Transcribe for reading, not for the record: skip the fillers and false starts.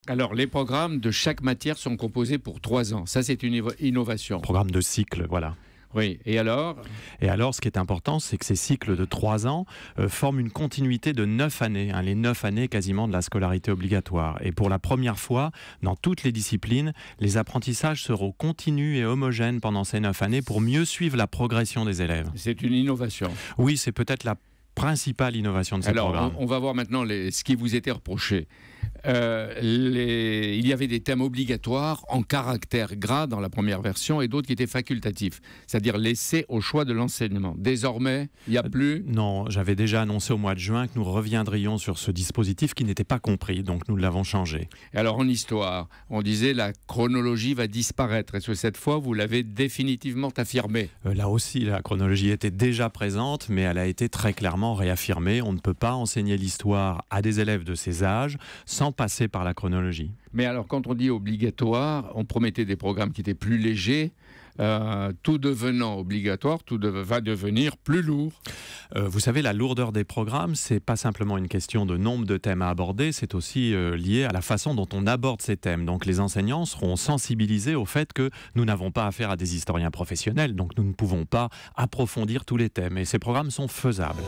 Alors, les programmes de chaque matière sont composés pour 3 ans. Ça, c'est une innovation. Programme de cycle, voilà. Oui, et alors? Et alors, ce qui est important, c'est que ces cycles de 3 ans forment une continuité de 9 années, hein, les 9 années quasiment de la scolarité obligatoire. Et pour la première fois, dans toutes les disciplines, les apprentissages seront continus et homogènes pendant ces 9 années pour mieux suivre la progression des élèves. C'est une innovation. Oui, c'est peut-être la principale innovation de ces programmes. Alors, on va voir maintenant ce qui vous était reproché. Il y avait des thèmes obligatoires en caractère gras dans la première version et d'autres qui étaient facultatifs, c'est-à-dire laissés au choix de l'enseignement. Désormais, il n'y a plus... Non, j'avais déjà annoncé au mois de juin que nous reviendrions sur ce dispositif qui n'était pas compris, donc nous l'avons changé. Et alors en histoire, on disait la chronologie va disparaître. Est-ce que cette fois, vous l'avez définitivement affirmé? Là aussi, la chronologie était déjà présente, mais elle a été très clairement réaffirmée. On ne peut pas enseigner l'histoire à des élèves de ces âges sans passer par la chronologie. Mais alors, quand on dit obligatoire, on promettait des programmes qui étaient plus légers. Tout devenant obligatoire, va devenir plus lourd. Vous savez, la lourdeur des programmes, c'est pas simplement une question de nombre de thèmes à aborder, c'est aussi lié à la façon dont on aborde ces thèmes. Donc les enseignants seront sensibilisés au fait que nous n'avons pas affaire à des historiens professionnels, donc nous ne pouvons pas approfondir tous les thèmes. Et ces programmes sont faisables.